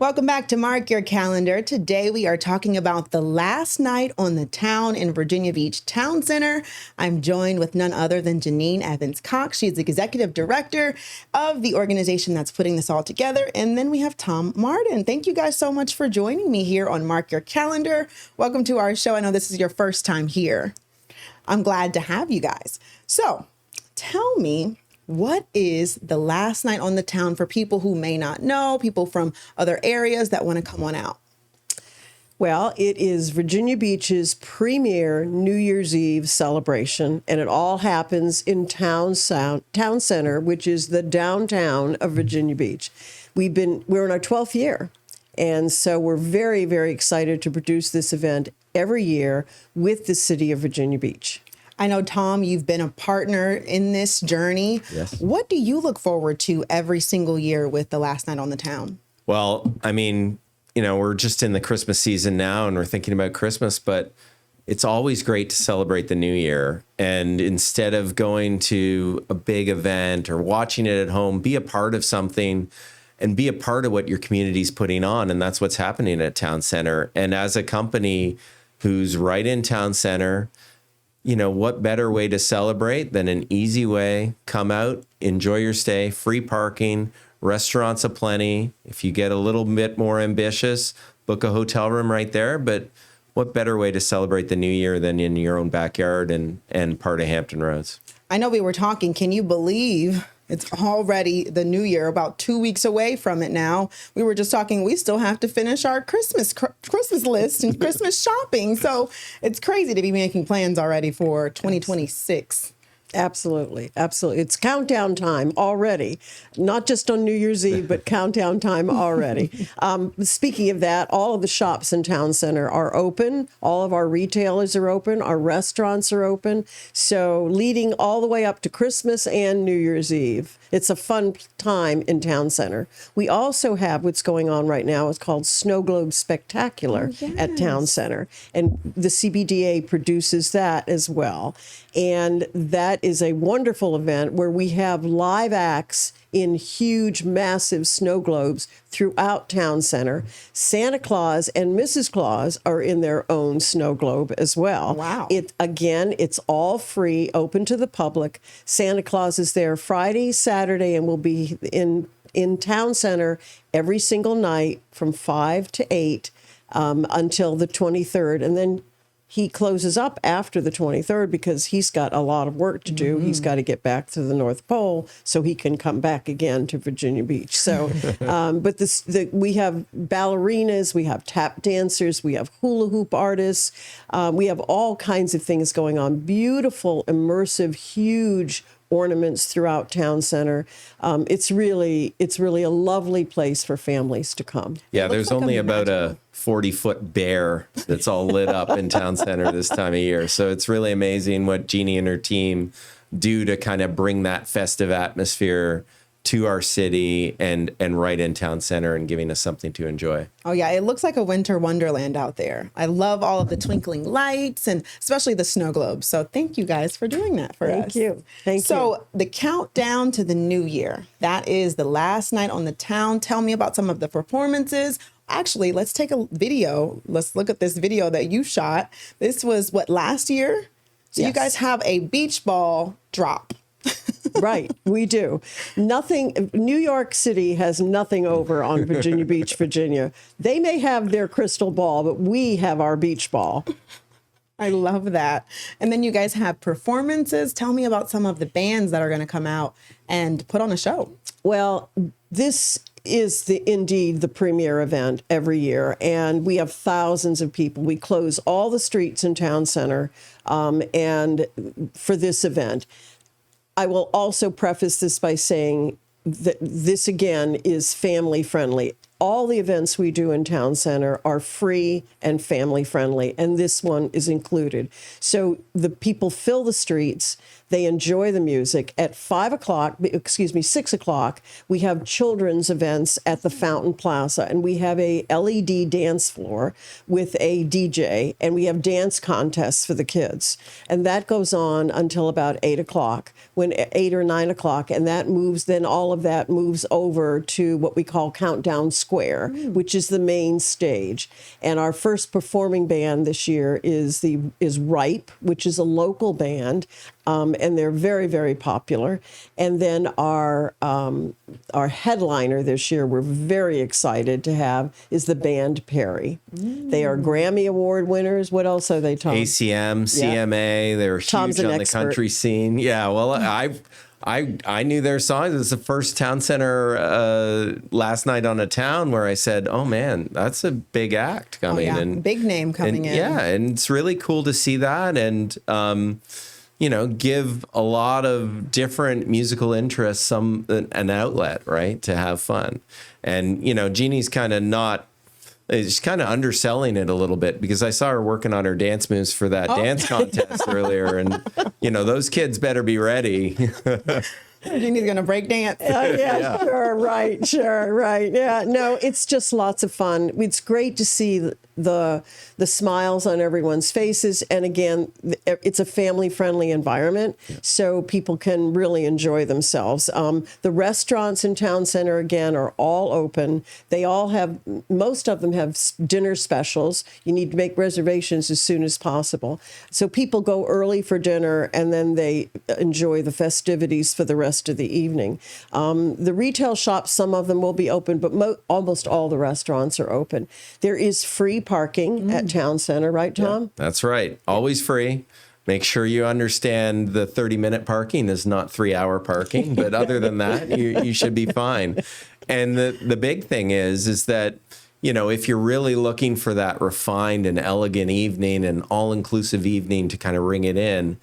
Welcome back to Mark Your Calendar. Today we are talking about the last night on the town in Virginia Beach Town Center. I'm joined with none other than Janine Evans-Cox. She's the executive director of the organization that's putting this all together. And then we have Tom Martin. Thank you guys so much for joining me here on Mark Your Calendar. Welcome to our show. I know this is your first time here. I'm glad to have you guys. So tell me, what is the last night on the town for people who may not know, people from other areas that want to come on out? Well, it is Virginia Beach's premier New Year's Eve celebration, and it all happens in Town Center, which is the downtown of Virginia Beach. We're in our 12th year, and so we're very, very excited to produce this event every year with the city of Virginia Beach. I know, Tom, you've been a partner in this journey. Yes. What do you look forward to every single year with the last night on the town? Well, I mean, we're just in the Christmas season now and we're thinking about Christmas, but it's always great to celebrate the new year. And instead of going to a big event or watching it at home, be a part of something and be a part of what your community's putting on. And that's what's happening at Town Center. And as a company who's right in Town Center, what better way to celebrate than an easy way? Come out, enjoy your stay, free parking, restaurants aplenty. If you get a little bit more ambitious, book a hotel room right there. But what better way to celebrate the new year than in your own backyard and part of Hampton Roads? I know we were talking, can you believe it's already the new year, about 2 weeks away from it now. We were just talking, we still have to finish our Christmas list and Christmas shopping. So it's crazy to be making plans already for 2026. Absolutely. Absolutely. It's countdown time already, not just on New Year's Eve, but countdown time already. Speaking of that, all of the shops in Town Center are open. All of our retailers are open. Our restaurants are open. So leading all the way up to Christmas and New Year's Eve. It's a fun time in Town Center. We also have what's going on right now. It's called Snow Globe Spectacular at Town Center. And the CBDA produces that as well. And that is a wonderful event where we have live acts in huge, massive snow globes throughout Town Center. Santa Claus and Mrs. Claus are in their own snow globe as well. Wow. It's all free, open to the public. Santa Claus is there Friday, Saturday, and will be in Town Center every single night from 5 to 8 until the 23rd. And then he closes up after the 23rd because he's got a lot of work to do. He's got to get back to the North Pole so he can come back again to Virginia Beach. So, but we have ballerinas, we have tap dancers, we have hula hoop artists, we have all kinds of things going on. Beautiful, immersive, huge ornaments throughout Town Center. It's really a lovely place for families to come. Yeah, there's only about a 40-foot bear that's all lit up in Town Center this time of year. So it's really amazing what Jeannie and her team do to kind of bring that festive atmosphere to our city and right in Town Center and giving us something to enjoy. Oh, yeah. It looks like a winter wonderland out there. I love all of the twinkling lights and especially the snow globes. So thank you guys for doing that for us. Thank you. Thank you. So the countdown to the new year, that is the last night on the town. Tell me about some of the performances. Actually, let's take a video. Let's look at this video that you shot. This was last year? So Yes. You guys have a beach ball drop. Right, we do. New York City has nothing over on Virginia Beach, Virginia. They may have their crystal ball, but we have our beach ball. I love that. And then you guys have performances. Tell me about some of the bands that are going to come out and put on a show. Well, this is indeed the premier event every year, and we have thousands of people. We close all the streets in Town Center and for this event. I will also preface this by saying that this, again, is family friendly. All the events we do in Town Center are free and family friendly, and this one is included. So the people fill the streets. They enjoy the music. At 6 o'clock, we have children's events at the Fountain Plaza, and we have a LED dance floor with a DJ, and we have dance contests for the kids. And that goes on until about 8 o'clock, 8 or 9 o'clock, and that moves, then all of that moves over to what we call Countdown Square. Square, which is the main stage. And our first performing band this year is Ripe, which is a local band, and they're very, very popular. And then our headliner this year, we're very excited to have, is the band Perry. They are Grammy Award winners. What else are they, Tom? ACM, CMA, they're Tom's huge an on the expert. country scene. Yeah, well, I knew their songs. It was the first town center last night on a town where I said, "Oh man, that's a big act coming in, big name coming in." Yeah, and it's really cool to see that, and give a lot of different musical interests an outlet, right, to have fun. And Jeannie's kind of underselling it a little bit, because I saw her working on her dance moves for that dance contest earlier, and those kids better be ready. Jeannie's gonna break dance. Yeah, sure, right. Yeah, no, it's just lots of fun. It's great to see the smiles on everyone's faces, and again, it's a family-friendly environment, so people can really enjoy themselves. The restaurants in Town Center, again, are all open. They all have, most of them have dinner specials. You need to make reservations as soon as possible. So people go early for dinner, and then they enjoy the festivities for the rest of the evening. The retail shops, some of them will be open, but almost all the restaurants are open. There is free parking at Town Center, right, Tom? Yeah, that's right. Always free. Make sure you understand the 30-minute parking is not 3-hour parking, but other than that, you should be fine. And the big thing is that, if you're really looking for that refined and elegant evening and all-inclusive evening to kind of ring it in,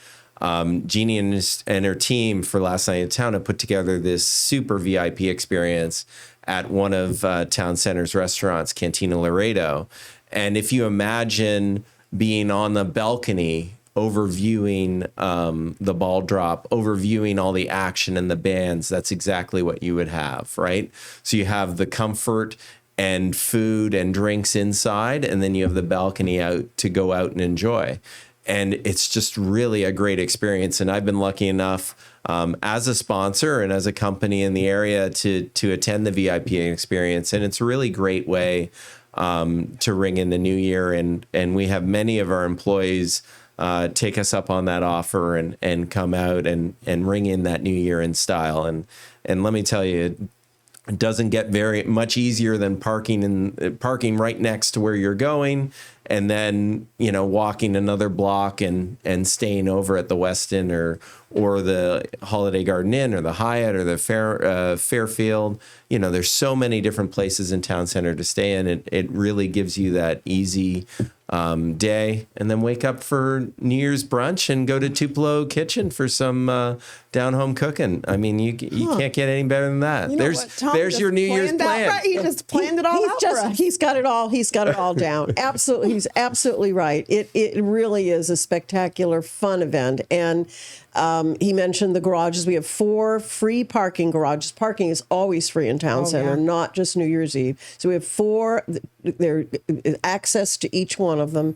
Jeannie and her team for Last Night in Town have put together this super VIP experience at one of Town Center's restaurants, Cantina Laredo. And if you imagine being on the balcony, overviewing the ball drop, overviewing all the action and the bands, that's exactly what you would have, right? So you have the comfort and food and drinks inside, and then you have the balcony out to go out and enjoy. And it's just really a great experience. And I've been lucky enough as a sponsor and as a company in the area to attend the VIP experience. And it's a really great way to ring in the new year. And we have many of our employees take us up on that offer and come out and ring in that new year in style. And let me tell you, it doesn't get very much easier than parking right next to where you're going, and then walking another block and staying over at the Westin or the Holiday Garden Inn or the Hyatt or the Fairfield. There's so many different places in Town Center to stay in. It really gives you that easy day, and then wake up for New Year's brunch and go to Tupelo Kitchen for some down-home cooking. I mean, you can't get any better than that. There's your New Year's plan. Right. He just planned it all out for us. He's got it all down. Absolutely, he's absolutely right. It really is a spectacular, fun event. And he mentioned the garages. We have 4 free parking garages. Parking is always free in Town Center, not just New Year's Eve. So we have 4. There access to each one of them.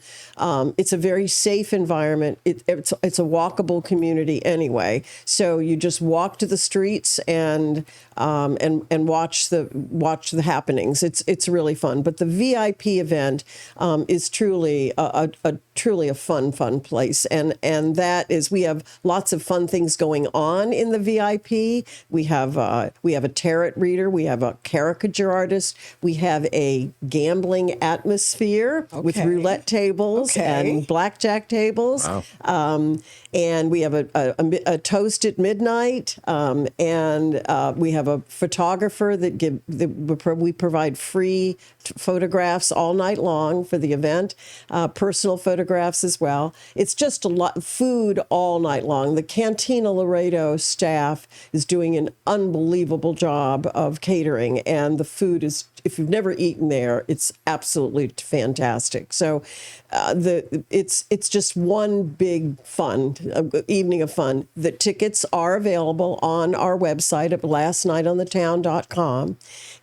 It's a very safe environment. It's a walkable community anyway. So you just walk to the streets and watch the happenings. It's really fun. But the VIP event is truly a fun place, and that is, we have lots of fun things going on in the VIP. We have a tarot reader, we have a caricature artist, we have a gambling atmosphere with roulette tables and blackjack tables. Wow. And we have a toast at midnight, and we have a photographer we provide free photographs all night long for the event, personal photographs as well. It's just a lot of food all night long. The Cantina Laredo staff is doing an unbelievable job of catering, and the food is, if you've never eaten there, it's It's absolutely fantastic. So it's just one big fun evening of fun. The tickets are available on our website at lastnightonthetown.com,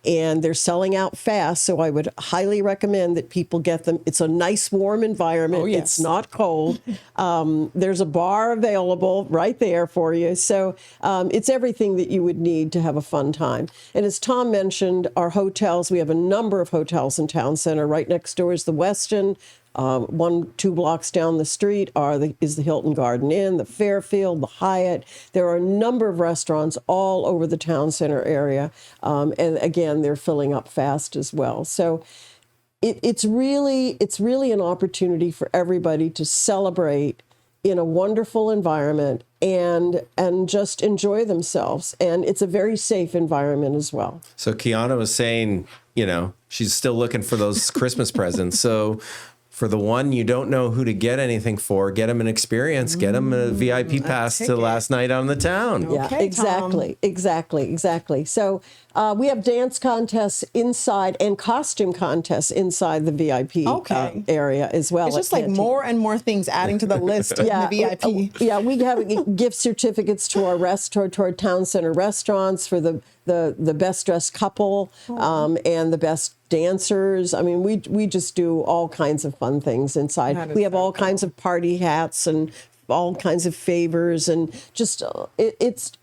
and they're selling out fast. So I would highly recommend that people get them. It's a nice warm environment. Oh, yes. It's not cold. There's a bar available right there for you. So it's everything that you would need to have a fun time. And as Tom mentioned, our hotels, we have a number of hotels in Town Center. Right next door is the Westin. 1-2 blocks down the street is the Hilton Garden Inn, the Fairfield, the Hyatt. There are a number of restaurants all over the Town Center area. And again, they're filling up fast as well. So it's really an opportunity for everybody to celebrate in a wonderful environment and just enjoy themselves. And it's a very safe environment as well. So Kiana was saying, she's still looking for those Christmas presents. So for the one you don't know who to get anything for, get them an experience, get them a VIP pass to Last Night on the Town. Yeah, Okay, exactly. So we have dance contests inside and costume contests inside the VIP area as well. It's just like more and more things adding to the list in the VIP. Yeah, we have gift certificates to our Town Center restaurants for the best dressed couple and the best dancers. I mean, we just do all kinds of fun things inside. We have all kinds of party hats and all kinds of favors, and just it's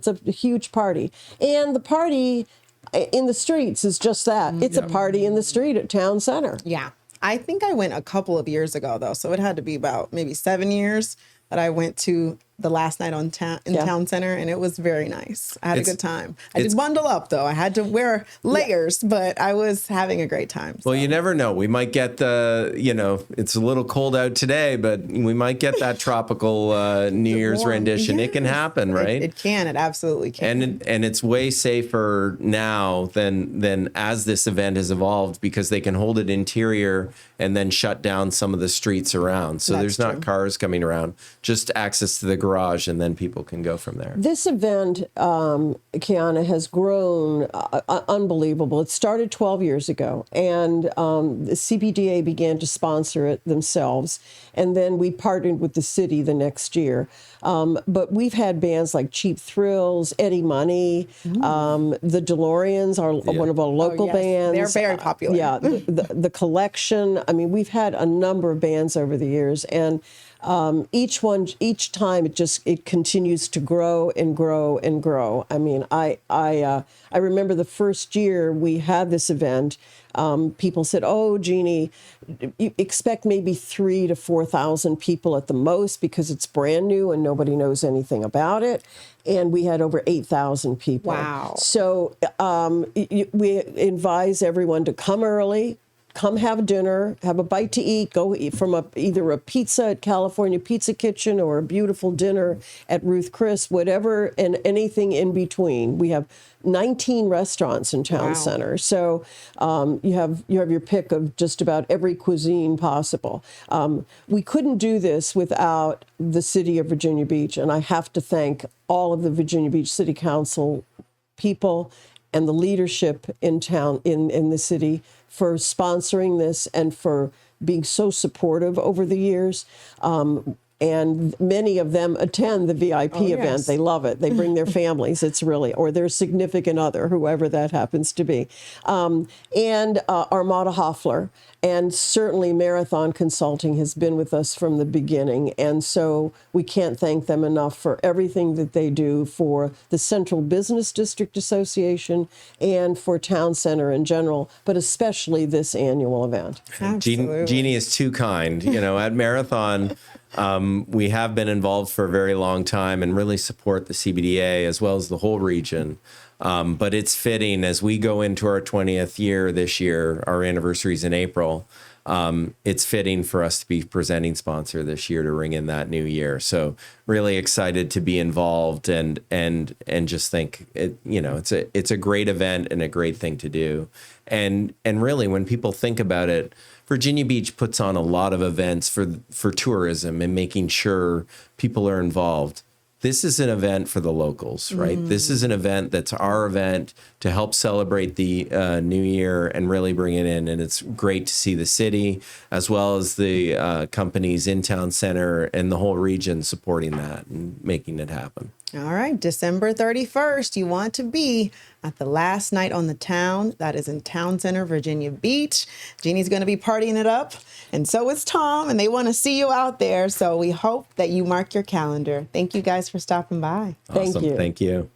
a huge party. And the party in the streets is just that. It's a party in the street at Town Center. Yeah. I think I went a couple of years ago, though, so it had to be about maybe 7 years that I went to the Last Night in Town Center, and it was very nice. I had a good time. I did bundle up, though. I had to wear layers, but I was having a great time. So. Well, you never know. We might get it's a little cold out today, but we might get that tropical New Year's rendition. Yes. It can happen, right? It can. It absolutely can. And it's way safer now than as this event has evolved, because they can hold it interior and then shut down some of the streets around. So there's not cars coming around, just access to the garage, and then people can go from there. This event, Kiana, has grown unbelievable. It started 12 years ago, and the CPDA began to sponsor it themselves, and then we partnered with the city the next year. But we've had bands like Cheap Thrills, Eddie Money, the DeLoreans are one of our local bands. They're very popular. The Collection. I mean, we've had a number of bands over the years, and each time it continues to grow and grow and grow. I mean, I remember the first year we had this event, people said, "Oh, Jeannie, you expect maybe 3,000 to 4,000 people at the most because it's brand new and nobody knows anything about it." And we had over 8,000 people. Wow! So we advise everyone to come early. Come have dinner, have a bite to eat, go eat from either a pizza at California Pizza Kitchen or a beautiful dinner at Ruth Chris, whatever, and anything in between. We have 19 restaurants in Town Center. So you have your pick of just about every cuisine possible. We couldn't do this without the city of Virginia Beach, and I have to thank all of the Virginia Beach City Council people and the leadership in town, in the city, for sponsoring this and for being so supportive over the years. And many of them attend the VIP event. They love it. They bring their families. It's really, or their significant other, whoever that happens to be. And Armada Hoffler. And certainly Marathon Consulting has been with us from the beginning. And so we can't thank them enough for everything that they do for the Central Business District Association and for Town Center in general, but especially this annual event. Jeannie is too kind. At Marathon, we have been involved for a very long time and really support the CBDA as well as the whole region. But it's fitting as we go into our 20th year this year, our anniversary is in April. It's fitting for us to be presenting sponsor this year to ring in that new year. So really excited to be involved and just think it's a great event and a great thing to do. And really when people think about it, Virginia Beach puts on a lot of events for tourism and making sure people are involved. this is an event for the locals, right? This is an event that's our event to help celebrate the new year and really bring it in. And it's great to see the city as well as the companies in Town Center and the whole region supporting that and making it happen. All right, December 31st, you want to be at the last night on the town. That is in Town Center, Virginia Beach. Jeannie's going to be partying it up, and so is Tom, and they want to see you out there. So we hope that you mark your calendar. Thank you guys for stopping by. Thank Awesome. you. Thank you.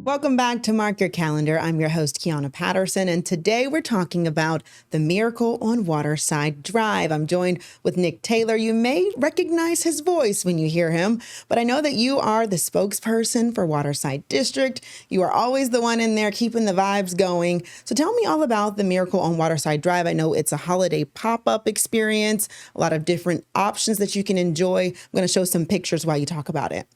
Welcome back to Mark Your Calendar. I'm your host, Kiana Patterson, and today we're talking about the Miracle on Waterside Drive. I'm joined with Nick Taylor. You may recognize his voice when you hear him, but I know that you are the spokesperson for Waterside District. You are always the one in there keeping the vibes going. So tell me all about the Miracle on Waterside Drive. I know it's a holiday pop-up experience, a lot of different options that you can enjoy. I'm going to show some pictures while you talk about it.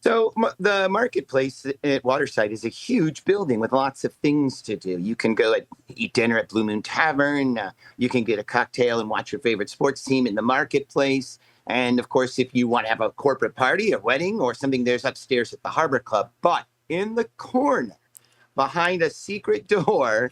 So the marketplace at Waterside is a huge building with lots of things to do. You can go eat dinner at Blue Moon Tavern. You can get a cocktail and watch your favorite sports team in the marketplace. And of course, if you want to have a corporate party, a wedding, or something, there's upstairs at the Harbor Club. But in the corner, behind a secret door,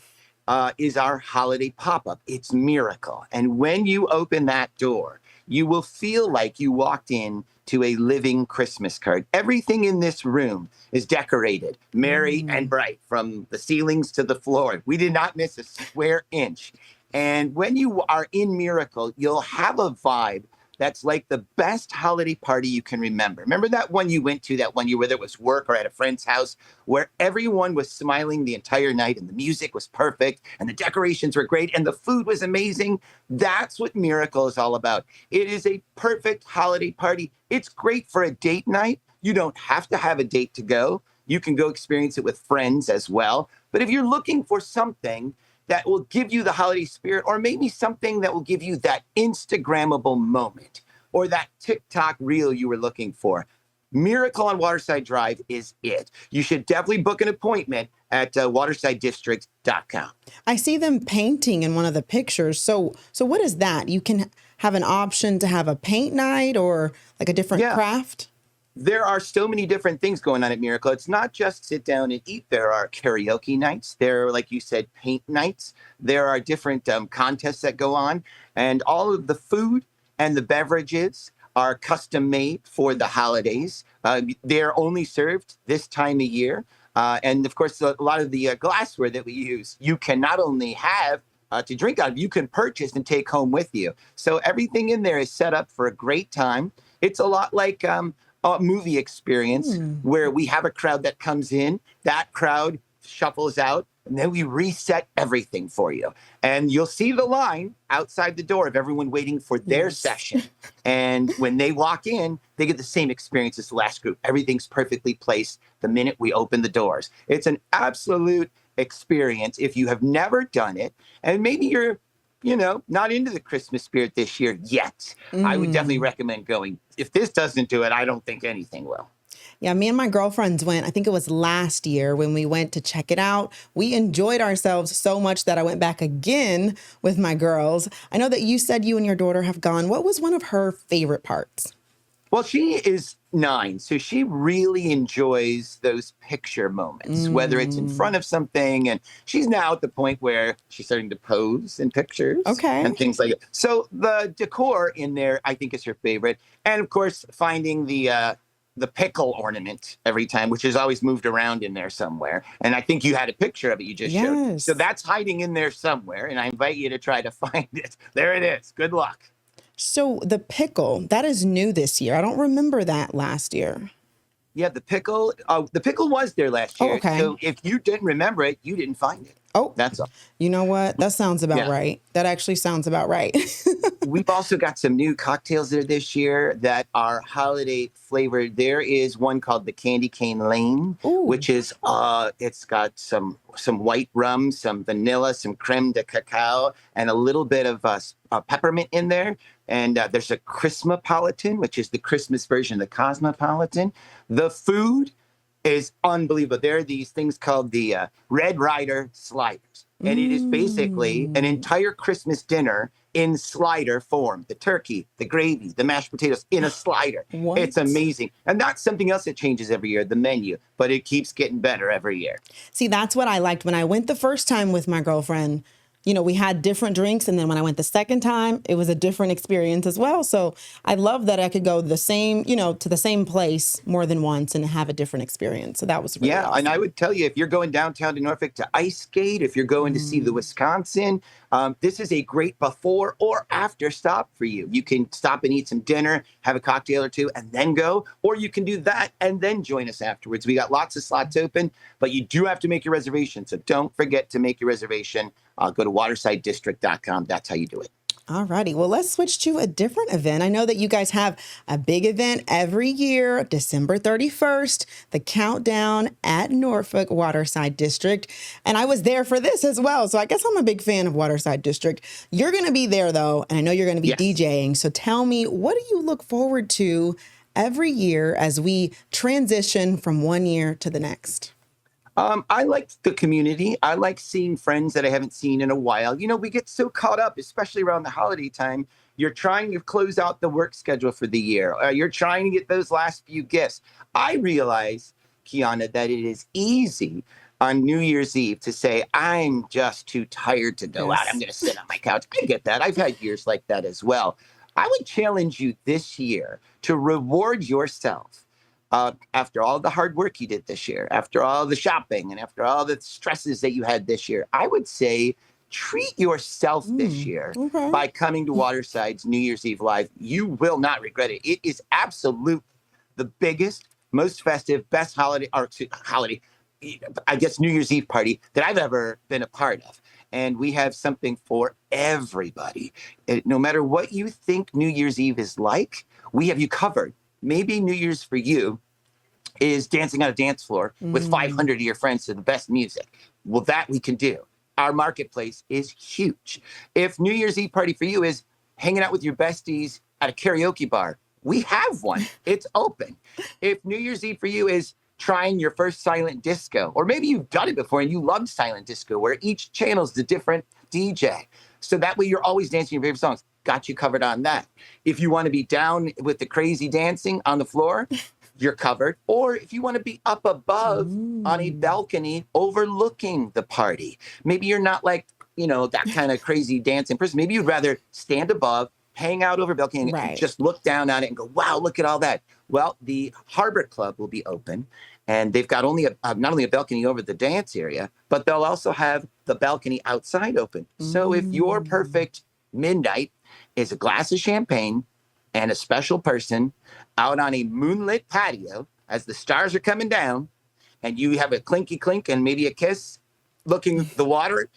is our holiday pop-up. It's Miracle. And when you open that door, you will feel like you walked in to a living Christmas card. Everything in this room is decorated, merry and bright, from the ceilings to the floor. We did not miss a square inch. And when you are in Miracle, you'll have a vibe that's like the best holiday party you can remember. Remember that one you went to, that one you, whether it was work or at a friend's house, where everyone was smiling the entire night and the music was perfect and the decorations were great and the food was amazing? That's what Miracle is all about. It is a perfect holiday party. It's great for a date night. You don't have to have a date to go. You can go experience it with friends as well. But if you're looking for something that will give you the holiday spirit, or maybe something that will give you that Instagrammable moment or that TikTok reel you were looking for, Miracle on Waterside Drive is it. You should definitely book an appointment at watersidedistrict.com. I see them painting in one of the pictures. So what is that? You can have an option to have a paint night or like a different craft? There are so many different things going on at Miracle. It's not just sit down and eat. There are karaoke nights. There are, like you said, paint nights. There are different contests that go on. And all of the food and the beverages are custom made for the holidays. They're only served this time of year. And of course, a lot of the glassware that we use, you can not only have to drink out of, you can purchase and take home with you. So everything in there is set up for a great time. It's a lot like a movie experience where we have a crowd that comes in, that crowd shuffles out, and then we reset everything for you. And you'll see the line outside the door of everyone waiting for their session. And when they walk in, they get the same experience as the last group. Everything's perfectly placed the minute we open the doors. It's an absolute experience if you have never done it. And maybe you're not into the Christmas spirit this year yet. I would definitely recommend going. If this doesn't do it, I don't think anything will. Yeah, me and my girlfriends went, I think it was last year when we went to check it out. We enjoyed ourselves so much that I went back again with my girls. I know that you said you and your daughter have gone. What was one of her favorite parts? Well, she is 9, so she really enjoys those picture moments, whether it's in front of something. And she's now at the point where she's starting to pose in pictures and things like that. So the decor in there, I think, is her favorite. And of course, finding the pickle ornament every time, which is always moved around in there somewhere. And I think you had a picture of it you just showed. So that's hiding in there somewhere. And I invite you to try to find it. There it is. Good luck. So the pickle, that is new this year. I don't remember that last year. Yeah, the pickle was there last year. So if you didn't remember it, you didn't find it. Oh, that's all. You know what? That sounds about right. That actually sounds about right. We've also got some new cocktails there this year that are holiday flavored. There is one called the Candy Cane Lane, which is it's got some white rum, some vanilla, some creme de cacao, and a little bit of peppermint in there. And there's a Christmaspolitan, which is the Christmas version of the Cosmopolitan. The food is unbelievable. There are these things called the Red Rider sliders. And it is basically an entire Christmas dinner in slider form. The turkey, the gravy, the mashed potatoes in a slider. What? It's amazing. And that's something else that changes every year, the menu. But it keeps getting better every year. See, that's what I liked when I went the first time with my girlfriend. You know, we had different drinks. And then when I went the second time, it was a different experience as well. So I love that I could go the same, you know, to the same place more than once and have a different experience. So that was really awesome. And I would tell you, if you're going downtown to Norfolk to ice skate, if you're going to see the Wisconsin, this is a great before or after stop for you. You can stop and eat some dinner, have a cocktail or two, and then go. Or you can do that and then join us afterwards. We got lots of slots open, but you do have to make your reservation. So don't forget to make your reservation. Go to watersidedistrict.com. That's how you do it. All righty. Well, let's switch to a different event. I know that you guys have a big event every year, December 31st, the countdown at Norfolk Waterside District. And I was there for this as well. So I guess I'm a big fan of Waterside District. You're going to be there, though, and I know you're going to be DJing. So tell me, what do you look forward to every year as we transition from one year to the next? I like the community. I like seeing friends that I haven't seen in a while. You know, we get so caught up, especially around the holiday time. You're trying to close out the work schedule for the year. You're trying to get those last few gifts. I realize, Kiana, that it is easy on New Year's Eve to say, I'm just too tired to go out. I'm going to sit on my couch. I get that. I've had years like that as well. I would challenge you this year to reward yourself. After all the hard work you did this year, after all the shopping and after all the stresses that you had this year, I would say treat yourself this year by coming to Waterside's New Year's Eve Live. You will not regret it. It is absolute the biggest, most festive, best holiday, I guess, New Year's Eve party that I've ever been a part of. And we have something for everybody. No matter what you think New Year's Eve is like, we have you covered. Maybe New Year's for you is dancing on a dance floor with 500 of your friends to the best music. Well, that we can do. Our marketplace is huge. If New Year's Eve party for you is hanging out with your besties at a karaoke bar, we have one. It's open. If New Year's Eve for you is trying your first silent disco, or maybe you've done it before and you loved silent disco, where each channel is a different DJ. So that way you're always dancing your favorite songs. Got you covered on that. If you want to be down with the crazy dancing on the floor, you're covered. Or if you want to be up above on a balcony overlooking the party, maybe you're not like, you know, that kind of crazy dancing person. Maybe you'd rather stand above, hang out over balcony, and just look down on it and go, wow, look at all that. Well, the Harbor Club will be open. And they've got only not only a balcony over the dance area, but they'll also have the balcony outside open. So if your perfect midnight is a glass of champagne and a special person out on a moonlit patio as the stars are coming down, and you have a clinky clink and maybe a kiss looking at the water,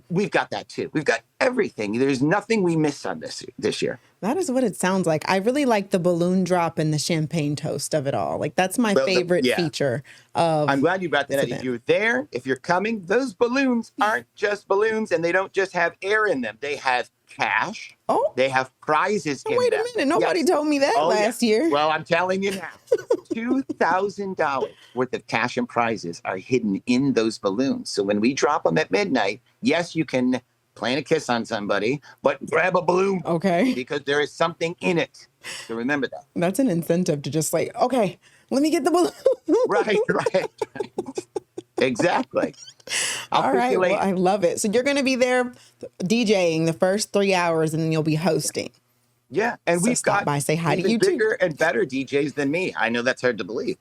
we've got that too. We've got everything. There's nothing we miss on this year. That is what it sounds like. I really like the balloon drop and the champagne toast of it all. Like, that's my favorite feature of I'm glad you brought that up. If you're there, if you're coming, those balloons aren't just balloons, and they don't just have air in them. They have cash. Oh. They have prizes in them. Wait a minute. Nobody told me that last year. Well, I'm telling you now. $2,000 worth of cash and prizes are hidden in those balloons. So when we drop them at midnight, yes, you can plan a kiss on somebody, but grab a balloon. Okay. Because there is something in it. So remember that. That's an incentive to just like, okay, let me get the balloon. Right. Exactly. All right. Well, I love it. So you're going to be there DJing the first 3 hours, and then you'll be hosting. Yeah, and so we've got say hi to you bigger and better DJs than me. I know that's hard to believe.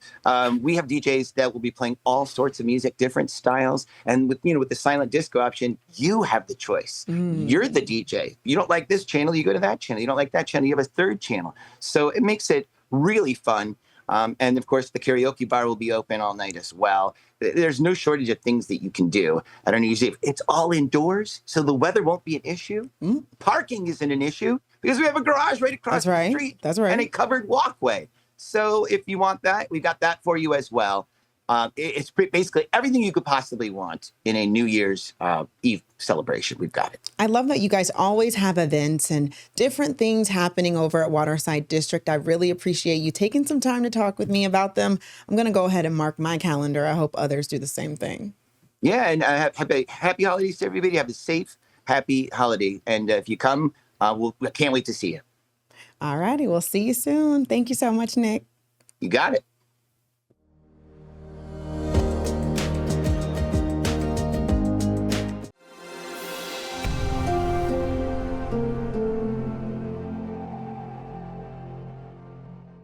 We have DJs that will be playing all sorts of music, different styles, and with the silent disco option, you have the choice. You're the DJ. You don't like this channel, you go to that channel. You don't like that channel, you have a third channel. So it makes it really fun. And of course, the karaoke bar will be open all night as well. There's no shortage of things that you can do at our New Year's Eve. It's all indoors, so the weather won't be an issue. Parking isn't an issue because we have a garage right across the street. That's right. And a covered walkway. So if you want that, we've got that for you as well. It's basically everything you could possibly want in a New Year's Eve celebration. We've got it. I love that you guys always have events and different things happening over at Waterside District. I really appreciate you taking some time to talk with me about them. I'm going to go ahead and mark my calendar. I hope others do the same thing. Yeah, and happy holidays to everybody. Have a safe, happy holiday. And if you come, I can't wait to see you. All righty. We'll see you soon. Thank you so much, Nick. You got it.